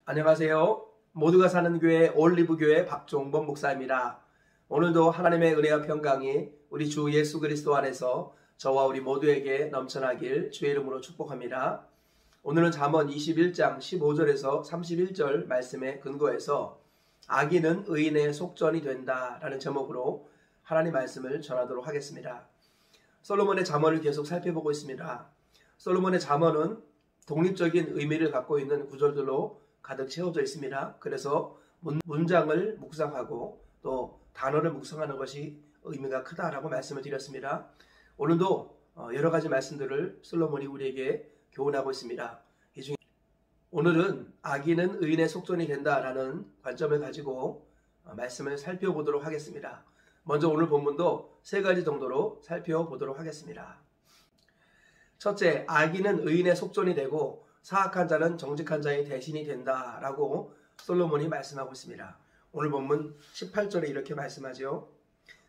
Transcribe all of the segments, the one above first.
안녕하세요. 모두가 사는 교회 올리브교회 박종범 목사입니다. 오늘도 하나님의 은혜와 평강이 우리 주 예수 그리스도 안에서 저와 우리 모두에게 넘쳐나길 주의 이름으로 축복합니다. 오늘은 잠언 21장 15절에서 31절 말씀에 근거해서 악인은 의인의 속전이 된다 라는 제목으로 하나님 말씀을 전하도록 하겠습니다. 솔로몬의 잠언을 계속 살펴보고 있습니다. 솔로몬의 잠언은 독립적인 의미를 갖고 있는 구절들로 가득 채워져 있습니다. 그래서 문장을 묵상하고 또 단어를 묵상하는 것이 의미가 크다라고 말씀을 드렸습니다. 오늘도 여러 가지 말씀들을 솔로몬이 우리에게 교훈하고 있습니다. 이 중에 오늘은 악인은 의인의 속전이 된다라는 관점을 가지고 말씀을 살펴보도록 하겠습니다. 먼저 오늘 본문도 세 가지 정도로 살펴보도록 하겠습니다. 첫째, 악인은 의인의 속전이 되고 사악한 자는 정직한 자의 대신이 된다라고 솔로몬이 말씀하고 있습니다. 오늘 본문 18절에 이렇게 말씀하죠.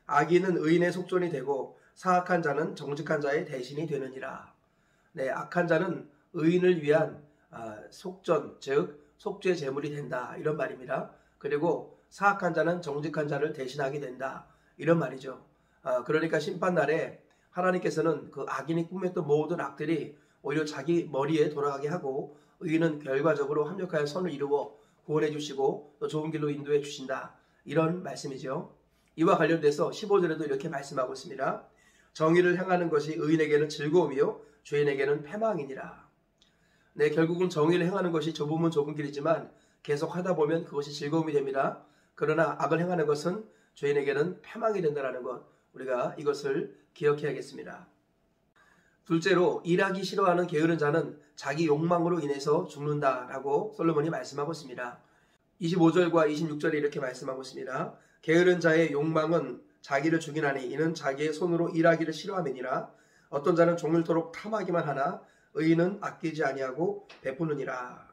악인은 의인의 속전이 되고 사악한 자는 정직한 자의 대신이 되느니라. 네, 악한 자는 의인을 위한 속전, 즉 속죄 제물이 된다 이런 말입니다. 그리고 사악한 자는 정직한 자를 대신하게 된다 이런 말이죠. 그러니까 심판날에 하나님께서는 그 악인이 꾸몄던 모든 악들이 오히려 자기 머리에 돌아가게 하고 의인은 결과적으로 합력하여 선을 이루어 구원해 주시고 또 좋은 길로 인도해 주신다. 이런 말씀이죠. 이와 관련돼서 15절에도 이렇게 말씀하고 있습니다. 정의를 행하는 것이 의인에게는 즐거움이요 죄인에게는 패망이니라. 네, 결국은 정의를 행하는 것이 좁으면 좁은 길이지만 계속 하다 보면 그것이 즐거움이 됩니다. 그러나 악을 행하는 것은 죄인에게는 패망이 된다는 것, 우리가 이것을 기억해야겠습니다. 둘째로 일하기 싫어하는 게으른 자는 자기 욕망으로 인해서 죽는다라고 솔로몬이 말씀하고 있습니다. 25절과 26절에 이렇게 말씀하고 있습니다. 게으른 자의 욕망은 자기를 죽이나니 이는 자기의 손으로 일하기를 싫어함이니라. 어떤 자는 종일토록 탐하기만 하나 의인은 아끼지 아니하고 베푸느니라.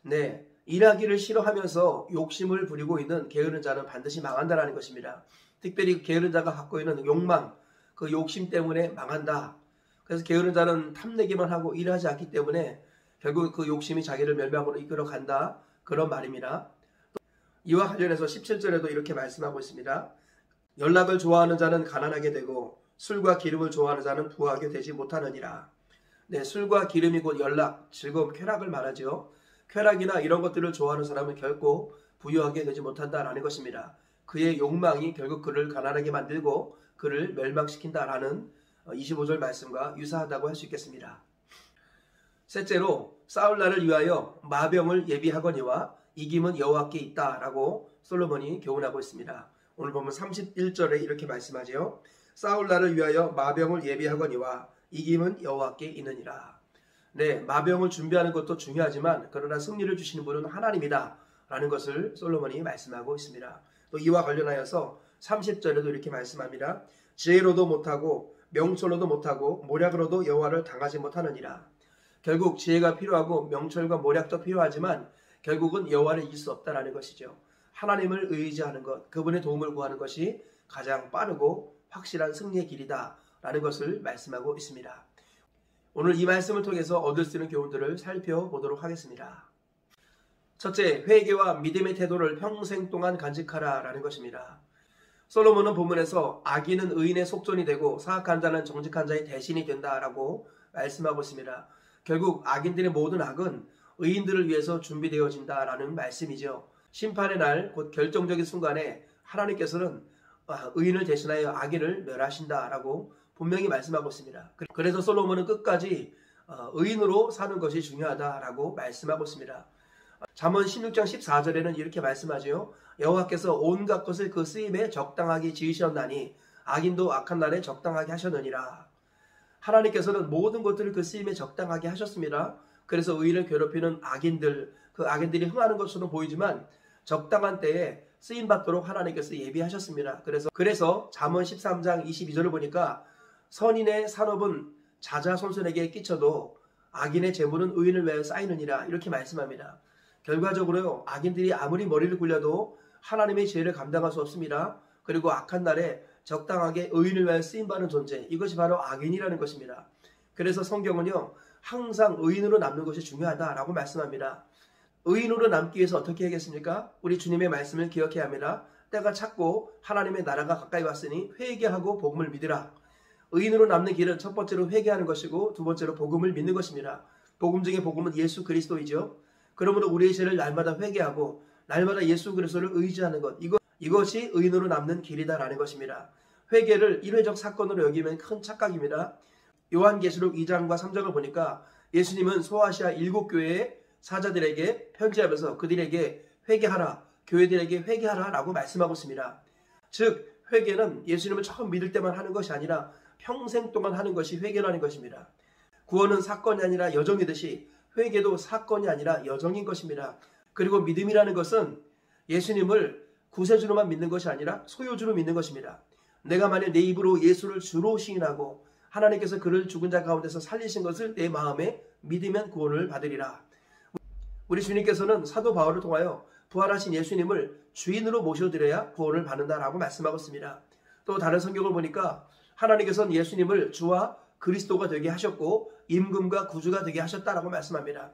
네, 일하기를 싫어하면서 욕심을 부리고 있는 게으른 자는 반드시 망한다라는 것입니다. 특별히 게으른 자가 갖고 있는 욕망, 그 욕심 때문에 망한다. 그래서 게으른 자는 탐내기만 하고 일하지 않기 때문에 결국 그 욕심이 자기를 멸망으로 이끌어 간다. 그런 말입니다. 이와 관련해서 17절에도 이렇게 말씀하고 있습니다. 연락을 좋아하는 자는 가난하게 되고 술과 기름을 좋아하는 자는 부하게 되지 못하느니라. 네, 술과 기름이 곧 연락, 즐거움, 쾌락을 말하죠. 쾌락이나 이런 것들을 좋아하는 사람은 결코 부유하게 되지 못한다라는 것입니다. 그의 욕망이 결국 그를 가난하게 만들고 그를 멸망시킨다라는 25절 말씀과 유사하다고 할 수 있겠습니다. 셋째로 싸울 날을 위하여 마병을 예비하거니와 이김은 여호와께 있다라고 솔로몬이 교훈하고 있습니다. 오늘 보면 31절에 이렇게 말씀하죠. 싸울 날을 위하여 마병을 예비하거니와 이김은 여호와께 있느니라. 네, 마병을 준비하는 것도 중요하지만 그러나 승리를 주시는 분은 하나님이다 라는 것을 솔로몬이 말씀하고 있습니다. 또 이와 관련하여서 30절에도 이렇게 말씀합니다. 지혜로도 못하고 명철로도 못하고 모략으로도 여호와를 당하지 못하느니라. 결국 지혜가 필요하고 명철과 모략도 필요하지만 결국은 여호와를 이길 수 없다라는 것이죠. 하나님을 의지하는 것, 그분의 도움을 구하는 것이 가장 빠르고 확실한 승리의 길이다라는 것을 말씀하고 있습니다. 오늘 이 말씀을 통해서 얻을 수 있는 교훈들을 살펴보도록 하겠습니다. 첫째, 회개와 믿음의 태도를 평생 동안 간직하라라는 것입니다. 솔로몬은 본문에서 악인은 의인의 속전이 되고 사악한 자는 정직한 자의 대신이 된다라고 말씀하고 있습니다. 결국 악인들의 모든 악은 의인들을 위해서 준비되어진다라는 말씀이죠. 심판의 날, 곧 결정적인 순간에 하나님께서는 의인을 대신하여 악인을 멸하신다라고 분명히 말씀하고 있습니다. 그래서 솔로몬은 끝까지 의인으로 사는 것이 중요하다라고 말씀하고 있습니다. 잠언 16장 14절에는 이렇게 말씀하죠. 여호와께서 온갖 것을 그 쓰임에 적당하게 지으셨나니 악인도 악한 날에 적당하게 하셨느니라. 하나님께서는 모든 것들을 그 쓰임에 적당하게 하셨습니다. 그래서 의인을 괴롭히는 악인들, 그 악인들이 흥하는 것처럼 보이지만 적당한 때에 쓰임받도록 하나님께서 예비하셨습니다. 그래서 잠언 13장 22절을 보니까 선인의 산업은 자자손손에게 끼쳐도 악인의 재물은 의인을 위하여 쌓이느니라 이렇게 말씀합니다. 결과적으로 악인들이 아무리 머리를 굴려도 하나님의 죄를 감당할 수 없습니다. 그리고 악한 날에 적당하게 의인을 위하여 쓰임받는 존재, 이것이 바로 악인이라는 것입니다. 그래서 성경은요 항상 의인으로 남는 것이 중요하다라고 말씀합니다. 의인으로 남기 위해서 어떻게 하겠습니까? 우리 주님의 말씀을 기억해야 합니다. 때가 찼고 하나님의 나라가 가까이 왔으니 회개하고 복음을 믿으라. 의인으로 남는 길은 첫 번째로 회개하는 것이고 두 번째로 복음을 믿는 것입니다. 복음 중에 복음은 예수 그리스도이죠. 그러므로 우리의 죄를 날마다 회개하고 날마다 예수 그리스도를 의지하는 것, 이것이 의인으로 남는 길이다라는 것입니다. 회개를 일회적 사건으로 여기면 큰 착각입니다. 요한계시록 2장과 3장을 보니까 예수님은 소아시아 7교회의 사자들에게 편지하면서 그들에게 회개하라, 교회들에게 회개하라 라고 말씀하고 있습니다. 즉 회개는 예수님을 처음 믿을 때만 하는 것이 아니라 평생 동안 하는 것이 회개라는 것입니다. 구원은 사건이 아니라 여정이듯이 회개도 사건이 아니라 여정인 것입니다. 그리고 믿음이라는 것은 예수님을 구세주로만 믿는 것이 아니라 소유주로 믿는 것입니다. 내가 만약 내 입으로 예수를 주로 시인하고 하나님께서 그를 죽은 자 가운데서 살리신 것을 내 마음에 믿으면 구원을 받으리라. 우리 주님께서는 사도 바울을 통하여 부활하신 예수님을 주인으로 모셔드려야 구원을 받는다라고 말씀하고 있습니다. 또 다른 성경을 보니까 하나님께서는 예수님을 주와 그리스도가 되게 하셨고 임금과 구주가 되게 하셨다라고 말씀합니다.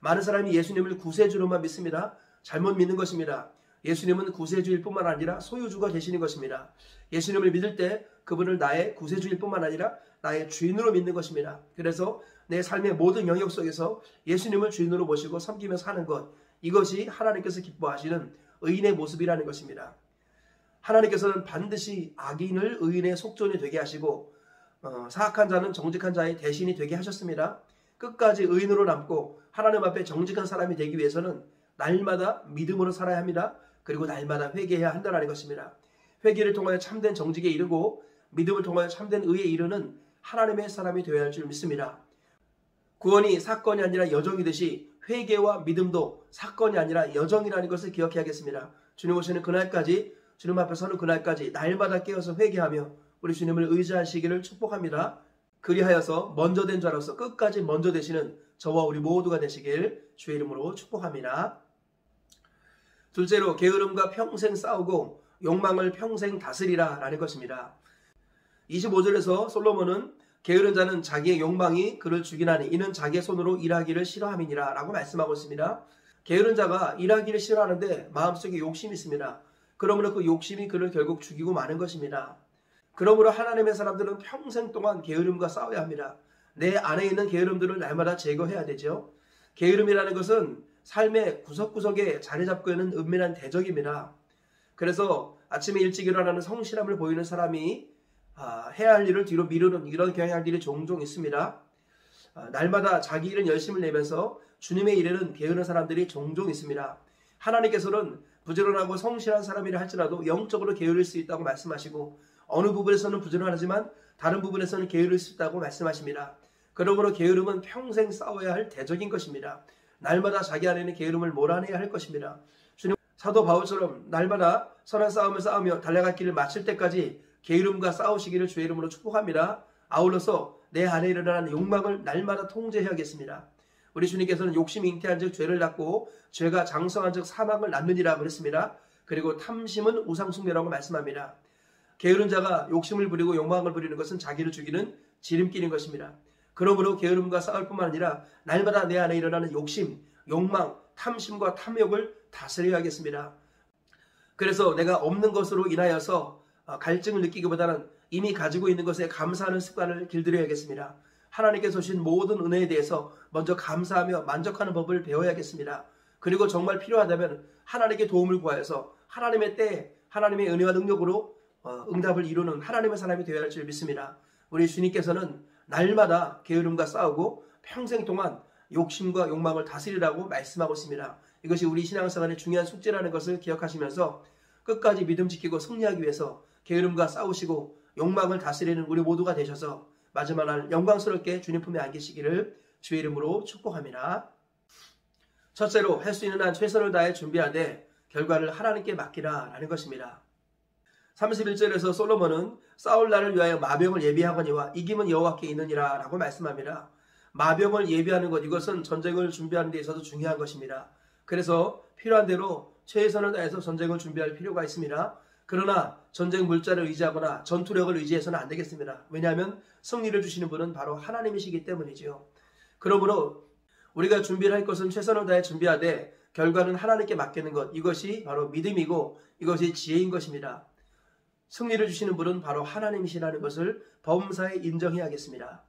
많은 사람이 예수님을 구세주로만 믿습니다. 잘못 믿는 것입니다. 예수님은 구세주일 뿐만 아니라 소유주가 되시는 것입니다. 예수님을 믿을 때 그분을 나의 구세주일 뿐만 아니라 나의 주인으로 믿는 것입니다. 그래서 내 삶의 모든 영역 속에서 예수님을 주인으로 모시고 섬기며 사는 것, 이것이 하나님께서 기뻐하시는 의인의 모습이라는 것입니다. 하나님께서는 반드시 악인을 의인의 속전이 되게 하시고 사악한 자는 정직한 자의 대신이 되게 하셨습니다. 끝까지 의인으로 남고 하나님 앞에 정직한 사람이 되기 위해서는 날마다 믿음으로 살아야 합니다. 그리고 날마다 회개해야 한다는 것입니다. 회개를 통하여 참된 정직에 이르고 믿음을 통하여 참된 의에 이르는 하나님의 사람이 되어야 할 줄 믿습니다. 구원이 사건이 아니라 여정이듯이 회개와 믿음도 사건이 아니라 여정이라는 것을 기억해야겠습니다. 주님 오시는 그날까지, 주님 앞에 서는 그날까지 날마다 깨어서 회개하며 우리 주님을 의지하시기를 축복합니다. 그리하여서 먼저 된 자로서 끝까지 먼저 되시는 저와 우리 모두가 되시길 주의 이름으로 축복합니다. 둘째로 게으름과 평생 싸우고 욕망을 평생 다스리라 라는 것입니다. 25절에서 솔로몬은 게으른 자는 자기의 욕망이 그를 죽이나니 이는 자기의 손으로 일하기를 싫어함이니라 라고 말씀하고 있습니다. 게으른 자가 일하기를 싫어하는데 마음속에 욕심이 있습니다. 그러므로 그 욕심이 그를 결국 죽이고 마는 것입니다. 그러므로 하나님의 사람들은 평생 동안 게으름과 싸워야 합니다. 내 안에 있는 게으름들을 날마다 제거해야 되죠. 게으름이라는 것은 삶의 구석구석에 자리 잡고 있는 은밀한 대적입니다. 그래서 아침에 일찍 일어나는 성실함을 보이는 사람이 해야 할 일을 뒤로 미루는 이런 경향들이 종종 있습니다. 날마다 자기 일은 열심을 내면서 주님의 일에는 게으른 사람들이 종종 있습니다. 하나님께서는 부지런하고 성실한 사람이라 할지라도 영적으로 게으를 수 있다고 말씀하시고 어느 부분에서는 부지런하지만 다른 부분에서는 게으를 수 있다고 말씀하십니다. 그러므로 게으름은 평생 싸워야 할 대적인 것입니다. 날마다 자기 안에 있는 게으름을 몰아내야 할 것입니다. 주님 사도 바울처럼 날마다 선한 싸움을 싸우며 달려갈 길을 마칠 때까지 게으름과 싸우시기를 주의 이름으로 축복합니다. 아울러서 내 안에 일어나는 욕망을 날마다 통제해야겠습니다. 우리 주님께서는 욕심이 잉태한 즉 죄를 낳고 죄가 장성한 즉 사망을 낳느니라 그랬습니다. 그리고 탐심은 우상숭배라고 말씀합니다. 게으른 자가 욕심을 부리고 욕망을 부리는 것은 자기를 죽이는 지름길인 것입니다. 그러므로 게으름과 싸울 뿐만 아니라 날마다 내 안에 일어나는 욕심, 욕망, 탐심과 탐욕을 다스려야겠습니다. 그래서 내가 없는 것으로 인하여서 갈증을 느끼기보다는 이미 가지고 있는 것에 감사하는 습관을 길들여야겠습니다. 하나님께서 주신 모든 은혜에 대해서 먼저 감사하며 만족하는 법을 배워야겠습니다. 그리고 정말 필요하다면 하나님께 도움을 구하여서 하나님의 때에 하나님의 은혜와 능력으로 응답을 이루는 하나님의 사람이 되어야 할 줄 믿습니다. 우리 주님께서는 날마다 게으름과 싸우고 평생 동안 욕심과 욕망을 다스리라고 말씀하고 있습니다. 이것이 우리 신앙생활의 중요한 숙제라는 것을 기억하시면서 끝까지 믿음 지키고 승리하기 위해서 게으름과 싸우시고 욕망을 다스리는 우리 모두가 되셔서 마지막 날 영광스럽게 주님 품에 안기시기를 주의 이름으로 축복합니다. 첫째로 할 수 있는 한 최선을 다해 준비하되 결과를 하나님께 맡기라 라는 것입니다. 31절에서 솔로몬은 싸울 날을 위하여 마병을 예비하거니와 이김은 여호와께 있느니라 라고 말씀합니다. 마병을 예비하는 것, 이것은 전쟁을 준비하는 데 있어서 중요한 것입니다. 그래서 필요한 대로 최선을 다해서 전쟁을 준비할 필요가 있습니다. 그러나 전쟁 물자를 의지하거나 전투력을 의지해서는 안 되겠습니다. 왜냐하면 승리를 주시는 분은 바로 하나님이시기 때문이지요. 그러므로 우리가 준비를 할 것은 최선을 다해 준비하되 결과는 하나님께 맡기는 것, 이것이 바로 믿음이고 이것이 지혜인 것입니다. 승리를 주시는 분은 바로 하나님이시라는 것을 범사에 인정해야겠습니다.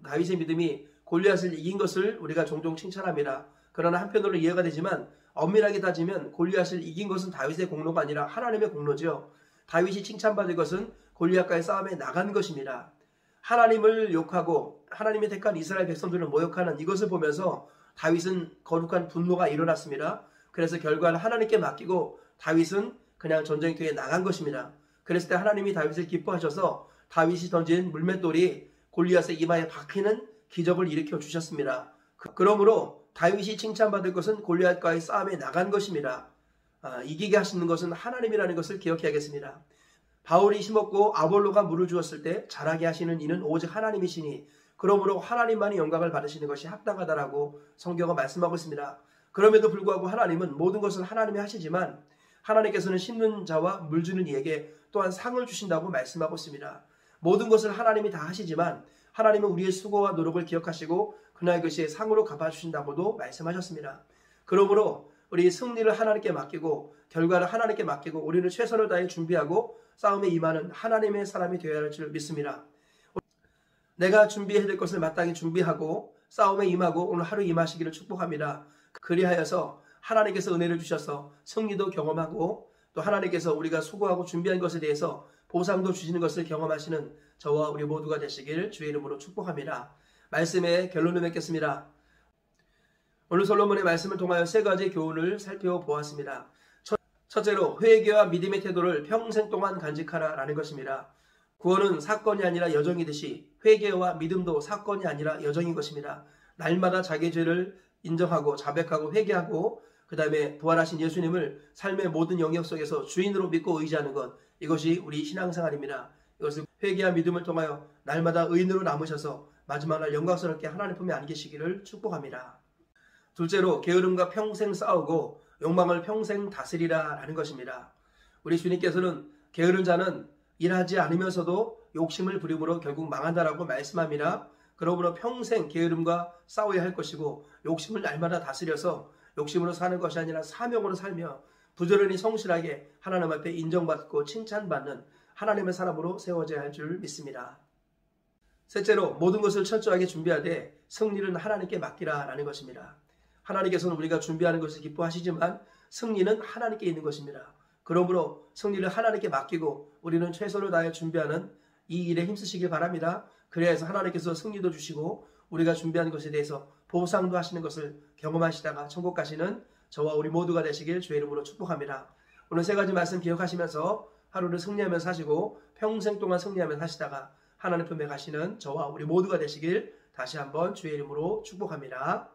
다윗의 믿음이 골리앗을 이긴 것을 우리가 종종 칭찬합니다. 그러나 한편으로 이해가 되지만 엄밀하게 따지면 골리앗을 이긴 것은 다윗의 공로가 아니라 하나님의 공로죠. 다윗이 칭찬받을 것은 골리앗과의 싸움에 나간 것입니다. 하나님을 욕하고 하나님이 택한 이스라엘 백성들을 모욕하는 이것을 보면서 다윗은 거룩한 분노가 일어났습니다. 그래서 결과는 하나님께 맡기고 다윗은 그냥 전쟁터에 나간 것입니다. 그랬을 때 하나님이 다윗을 기뻐하셔서 다윗이 던진 물맷돌이 골리앗의 이마에 박히는 기적을 일으켜 주셨습니다. 그러므로 다윗이 칭찬받을 것은 골리앗과의 싸움에 나간 것입니다. 이기게 하시는 것은 하나님이라는 것을 기억해야겠습니다. 바울이 심었고 아볼로가 물을 주었을 때 자라게 하시는 이는 오직 하나님이시니 그러므로 하나님만이 영광을 받으시는 것이 합당하다라고 성경은 말씀하고 있습니다. 그럼에도 불구하고 하나님은 모든 것을 하나님이 하시지만 하나님께서는 심는 자와 물 주는 이에게 또한 상을 주신다고 말씀하고 있습니다. 모든 것을 하나님이 다 하시지만 하나님은 우리의 수고와 노력을 기억하시고 그날 그것이 상으로 갚아주신다고도 말씀하셨습니다. 그러므로 우리 승리를 하나님께 맡기고 결과를 하나님께 맡기고 우리는 최선을 다해 준비하고 싸움에 임하는 하나님의 사람이 되어야 할 줄 믿습니다. 내가 준비해야 될 것을 마땅히 준비하고 싸움에 임하고 오늘 하루 임하시기를 축복합니다. 그리하여서 하나님께서 은혜를 주셔서 승리도 경험하고 또 하나님께서 우리가 수고하고 준비한 것에 대해서 보상도 주시는 것을 경험하시는 저와 우리 모두가 되시길 주의 이름으로 축복합니다. 말씀의 결론을 맺겠습니다. 오늘 솔로몬의 말씀을 통하여 세 가지 교훈을 살펴보았습니다. 첫째로 회개와 믿음의 태도를 평생 동안 간직하라라는 것입니다. 구원은 사건이 아니라 여정이듯이 회개와 믿음도 사건이 아니라 여정인 것입니다. 날마다 자기 죄를 인정하고 자백하고 회개하고 그 다음에 부활하신 예수님을 삶의 모든 영역 속에서 주인으로 믿고 의지하는 것, 이것이 우리 신앙생활입니다. 이것을 회개와 믿음을 통하여 날마다 의인으로 남으셔서 마지막 날 영광스럽게 하나님 품에 안기시기를 축복합니다. 둘째로 게으름과 평생 싸우고 욕망을 평생 다스리라 라는 것입니다. 우리 주님께서는 게으른 자는 일하지 않으면서도 욕심을 부림으로 결국 망한다라고 말씀합니다. 그러므로 평생 게으름과 싸워야 할 것이고 욕심을 날마다 다스려서 욕심으로 사는 것이 아니라 사명으로 살며 부지런히 성실하게 하나님 앞에 인정받고 칭찬받는 하나님의 사람으로 세워져야 할 줄 믿습니다. 셋째로 모든 것을 철저하게 준비하되 승리는 하나님께 맡기라 라는 것입니다. 하나님께서는 우리가 준비하는 것을 기뻐하시지만 승리는 하나님께 있는 것입니다. 그러므로 승리를 하나님께 맡기고 우리는 최선을 다해 준비하는 이 일에 힘쓰시길 바랍니다. 그래야 해서 하나님께서 승리도 주시고 우리가 준비한 것에 대해서 보상도 하시는 것을 경험하시다가 천국 가시는 저와 우리 모두가 되시길 주의 이름으로 축복합니다. 오늘 세 가지 말씀 기억하시면서 하루를 승리하며 사시고 평생 동안 승리하며 사시다가 하나님 품에 가시는 저와 우리 모두가 되시길 다시 한번 주의 이름으로 축복합니다.